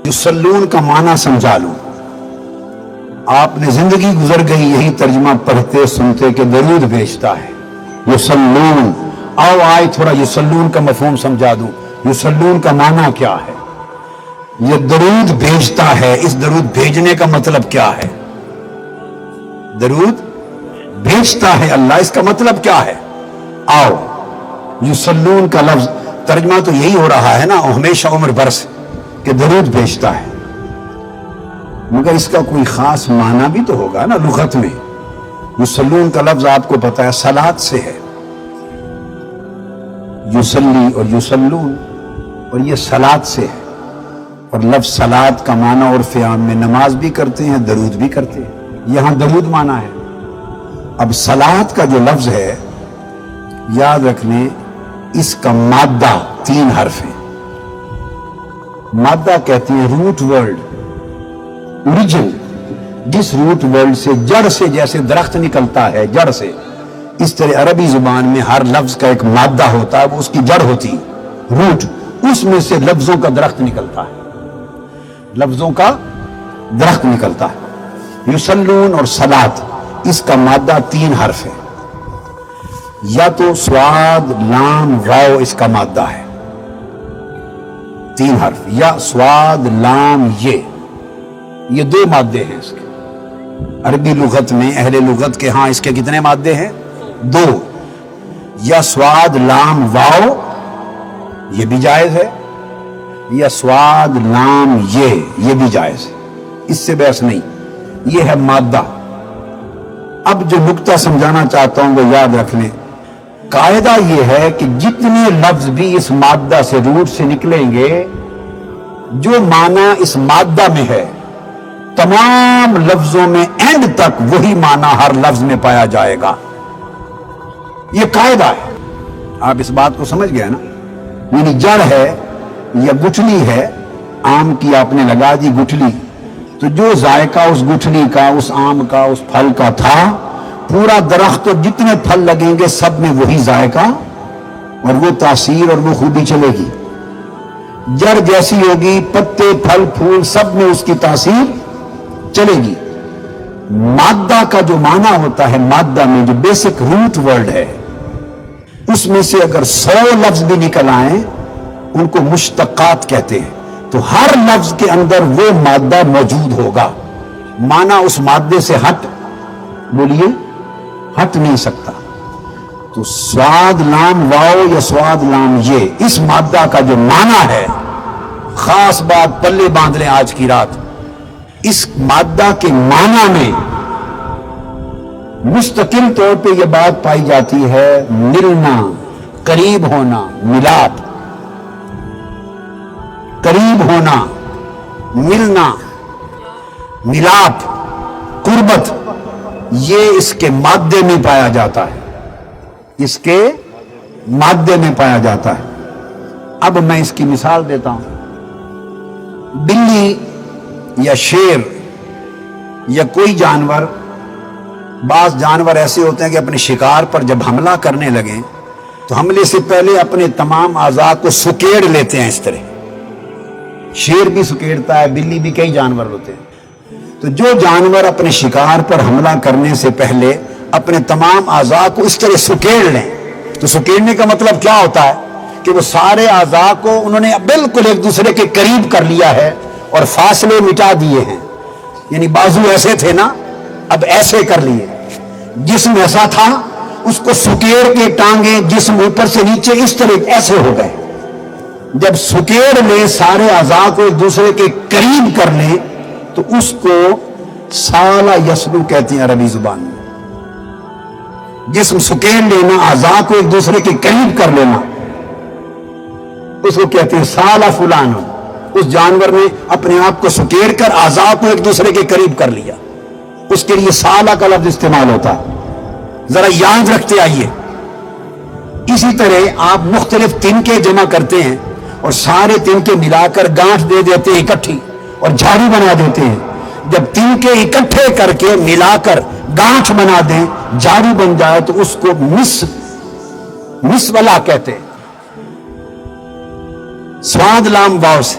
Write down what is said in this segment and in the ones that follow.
یصلون کا معنی سمجھا لوں. آپ نے زندگی گزر گئی یہی ترجمہ پڑھتے سنتے کہ درود بھیجتا ہے. یصلون، آؤ آئے تھوڑا یصلون کا مفہوم سمجھا دوں. یصلون کا معنی کیا ہے؟ یہ درود بھیجتا ہے. اس درود بھیجنے کا مطلب کیا ہے؟ درود بھیجتا ہے اللہ، اس کا مطلب کیا ہے؟ آؤ، یصلون کا لفظ ترجمہ تو یہی ہو رہا ہے نا ہمیشہ عمر برس کہ درود بھیجتا ہے، مگر اس کا کوئی خاص معنی بھی تو ہوگا نا لغت میں. یصلون کا لفظ آپ کو پتا ہے صلات سے ہے. یصلی اور یصلون، اور یہ صلات سے ہے. اور لفظ صلات کا معنی عرف عام میں نماز بھی کرتے ہیں، درود بھی کرتے ہیں. یہاں درود معنی ہے. اب صلات کا جو لفظ ہے یاد رکھ لیں، اس کا مادہ 3 حرف ہیں. مادہ کہتے ہیں روٹ ورڈ، اوریجن. جس روٹ ورڈ سے جڑ سے جیسے درخت نکلتا ہے جڑ سے، اس طرح عربی زبان میں ہر لفظ کا ایک مادہ ہوتا ہے، وہ اس کی جڑ ہوتی ہے، روٹ. اس میں سے لفظوں کا درخت نکلتا ہے، لفظوں کا درخت نکلتا ہے. یصلون اور صلات، اس کا مادہ 3 حرف ہے. یا تو سواد لام واو اس کا مادہ ہے 3 حرف، یا سواد لام یہ 2 مادے ہیں اس کے. عربی لغت میں اہل لغت کے ہاں اس کے کتنے مادے ہیں؟ 2. یا سواد لام واو یہ بھی جائز ہے، یا سواد لام یہ بھی جائز ہے، اس سے بحث نہیں. یہ ہے مادہ. اب جو نقطہ سمجھانا چاہتا ہوں وہ یاد رکھ لیں. قاعدہ یہ ہے کہ جتنے لفظ بھی اس مادہ سے روٹ سے نکلیں گے، جو معنی اس مادہ میں ہے تمام لفظوں میں اینڈ تک وہی معنی ہر لفظ میں پایا جائے گا. یہ قاعدہ ہے. آپ اس بات کو سمجھ گئے نا؟ یعنی جڑ ہے یا گٹھلی ہے، آم کی آپ نے لگا دی گٹھلی، تو جو ذائقہ اس گٹھلی کا، اس آم کا، اس پھل کا تھا، پورا درخت تو جتنے پھل لگیں گے سب میں وہی ذائقہ اور وہ تاثیر اور وہ خوبی چلے گی. جڑ جیسی ہوگی، پتے پھل پھول سب میں اس کی تاثیر چلے گی. مادہ کا جو معنی ہوتا ہے، مادہ میں جو بیسک روٹ ورڈ ہے، اس میں سے اگر 100 لفظ بھی نکل آئیں ان کو مشتقات کہتے ہیں. تو ہر لفظ کے اندر وہ مادہ موجود ہوگا. معنی اس مادے سے بولیے ہٹ نہیں سکتا. تو سواد لام واو یا سواد لام یہ، اس مادہ کا جو معنی ہے، خاص بات پلے باندھ لیں آج کی رات، اس مادہ کے معنی میں مستقل طور پہ یہ بات پائی جاتی ہے ملنا، قریب ہونا، ملاپ. قریب ہونا، ملنا، ملاپ، قربت، یہ اس کے مادے میں پایا جاتا ہے. اس کے مادے میں پایا جاتا ہے. اب میں اس کی مثال دیتا ہوں. بلی یا شیر یا کوئی جانور، بعض جانور ایسے ہوتے ہیں کہ اپنے شکار پر جب حملہ کرنے لگیں تو حملے سے پہلے اپنے تمام اعضاء کو سکیڑ لیتے ہیں. اس طرح شیر بھی سکیڑتا ہے، بلی بھی، کئی جانور ہوتے ہیں. تو جو جانور اپنے شکار پر حملہ کرنے سے پہلے اپنے تمام اعضاء کو اس طرح سکیڑ لیں، تو سکیڑنے کا مطلب کیا ہوتا ہے کہ وہ سارے اعضاء کو انہوں نے بالکل ایک دوسرے کے قریب کر لیا ہے اور فاصلے مٹا دیے ہیں. یعنی بازو ایسے تھے نا، اب ایسے کر لیے. جسم ایسا تھا، اس کو سکیڑ کے ٹانگیں جسم اوپر سے نیچے اس طرح ایسے ہو گئے. جب سکیڑ لیں، سارے اعضاء کو ایک دوسرے کے قریب کر لیں، تو اس کو سالہ یسلو کہتے ہیں عربی زبان میں. جسم سکیڑ لینا، اعضاء کو ایک دوسرے کے قریب کر لینا، اس کو کہتے ہیں سالہ فلان. اس جانور نے اپنے آپ کو سکیڑ کر اعضاء کو ایک دوسرے کے قریب کر لیا، اس کے لیے سالہ کا لفظ استعمال ہوتا ہے. ذرا یاد رکھتے آئیے. اسی طرح آپ مختلف تنکے جمع کرتے ہیں اور سارے تنکے ملا کر گانٹھ دے دیتے ہیں اکٹھی اور جھاڑی بنا دیتے ہیں. جب تنکے اکٹھے کر کے ملا کر گانٹھ بنا دیں، جھاڑی بن جائے، تو اس کو مسولا کہتے ہیں. سواد لام واو سے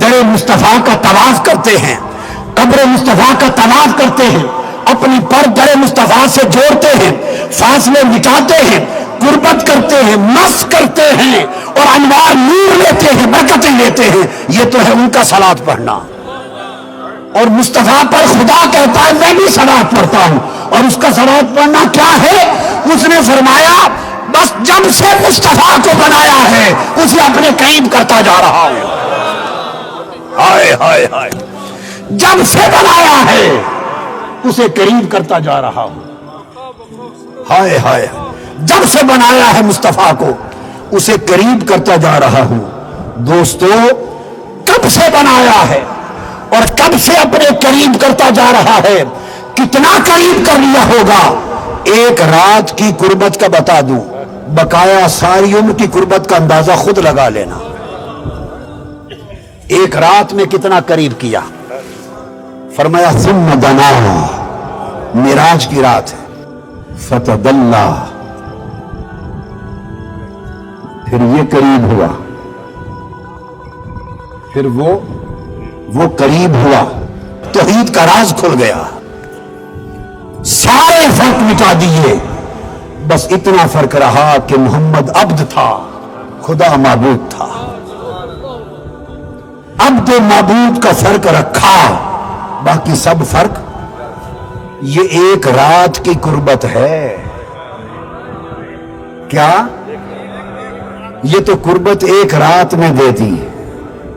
در مصطفیٰ کا طواف کرتے ہیں، قبر مصطفیٰ کا طواف کرتے ہیں، اپنی پر در مصطفیٰ سے جوڑتے ہیں، فاصلے مٹاتے ہیں، قربت کرتے ہیں، مس کرتے ہیں اور انوار نور لیتے ہیں، برکتیں لیتے ہیں، یہ تو ہے ان کا صلاۃ پڑھنا۔ اور مصطفیٰ پر خدا کہتا ہے میں بھی صلاۃ پڑھتا ہوں، اور اس کا صلاۃ پڑھنا کیا ہے؟ اس نے فرمایا بس جب سے مصطفیٰ کو بنایا ہے اسے اپنے قریب کرتا جا رہا ہوں۔ ہائے ہائے ہائے، جب سے بنایا ہے اسے قریب کرتا جا رہا ہوں۔ ہائے ہائے، جب سے بنایا ہے مصطفیٰ کو اسے قریب کرتا جا رہا ہوں۔ دوستو، کب سے بنایا ہے اور کب سے اپنے قریب کرتا جا رہا ہے؟ کتنا قریب کر لیا ہوگا؟ ایک رات کی قربت کا بتا دوں، بقایا ساری عمر کی قربت کا اندازہ خود لگا لینا۔ ایک رات میں کتنا قریب کیا؟ فرمایا ثم دنا، معراج کی رات ہے، فتدلا، پھر یہ قریب ہوا، پھر وہ قریب ہوا، توحید کا راز کھل گیا، سارے فرق مٹا دیے، بس اتنا فرق رہا کہ محمد عبد تھا، خدا معبود تھا۔ عبد و معبود کا فرق رکھا، باقی سب فرق۔ یہ ایک رات کی قربت ہے کیا؟ یہ تو قربت ایک رات میں دے دی،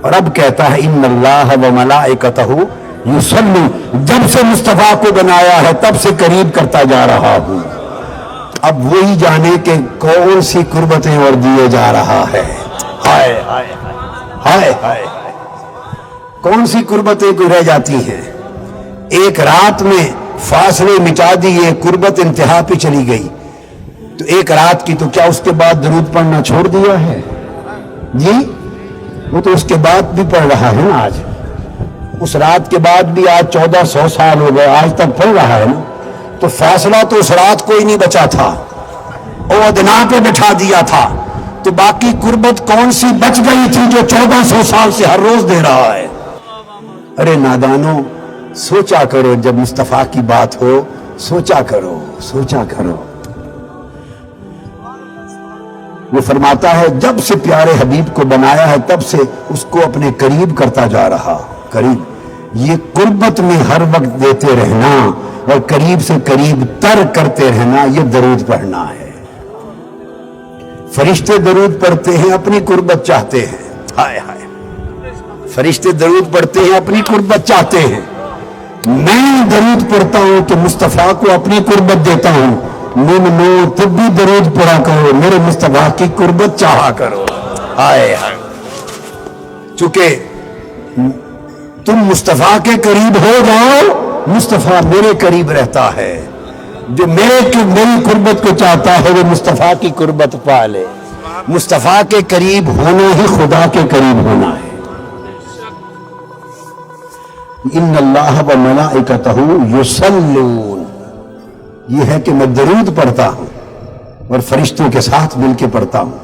اور اب کہتا ہے ان اللہ و ملائکتہ یصلون، جب سے مصطفیٰ کو بنایا ہے تب سے قریب کرتا جا رہا ہوں۔ اب وہی جانے کہ کون سی قربتیں اور دیے جا رہا ہے۔ ہائے ہائے ہائے ہائے، کون سی قربتیں کو رہ جاتی ہیں؟ ایک رات میں فاصلے مٹا دیے، قربت انتہا پہ چلی گئی، تو ایک رات کی تو کیا اس کے بعد درود پڑھنا چھوڑ دیا ہے؟ جی وہ تو اس کے بعد بھی پڑھ رہا ہے نا، آج اس رات کے بعد بھی، آج 1400 سال ہو گئے، آج تک پڑھ رہا ہے نا۔ تو فاصلہ تو اس رات کو ہی نہیں بچا تھا، وہ ادنا پہ بٹھا دیا تھا، تو باقی قربت کون سی بچ گئی تھی جو 1400 سال سے ہر روز دے رہا ہے؟ ارے نادانو، سوچا کرو، جب مصطفیٰ کی بات ہو سوچا کرو، سوچا کرو۔ وہ فرماتا ہے جب سے پیارے حبیب کو بنایا ہے تب سے اس کو اپنے قریب کرتا جا رہا، قریب۔ یہ قربت میں ہر وقت دیتے رہنا اور قریب سے قریب تر کرتے رہنا، یہ درود پڑھنا ہے۔ فرشتے درود پڑھتے ہیں، اپنی قربت چاہتے ہیں۔ ہائے ہائے، فرشتے درود پڑھتے ہیں، اپنی قربت چاہتے ہیں۔ میں درود پڑھتا ہوں کہ مصطفیٰ کو اپنی قربت دیتا ہوں۔ مومنو تب بھی درود پڑھا کرو، میرے مصطفیٰ کی قربت چاہا کرو۔ ہائے ہائے، چونکہ تم مصطفیٰ کے قریب ہو جاؤ، مصطفیٰ میرے قریب رہتا ہے۔ جو میری قربت کو چاہتا ہے وہ مصطفیٰ کی قربت پا لے۔ مصطفیٰ کے قریب ہونا ہی خدا کے قریب ہونا ہے۔ ان اللہ و ملائکتہ یصلون، یہ ہے کہ میں درود پڑھتا ہوں اور فرشتوں کے ساتھ مل کے پڑھتا ہوں۔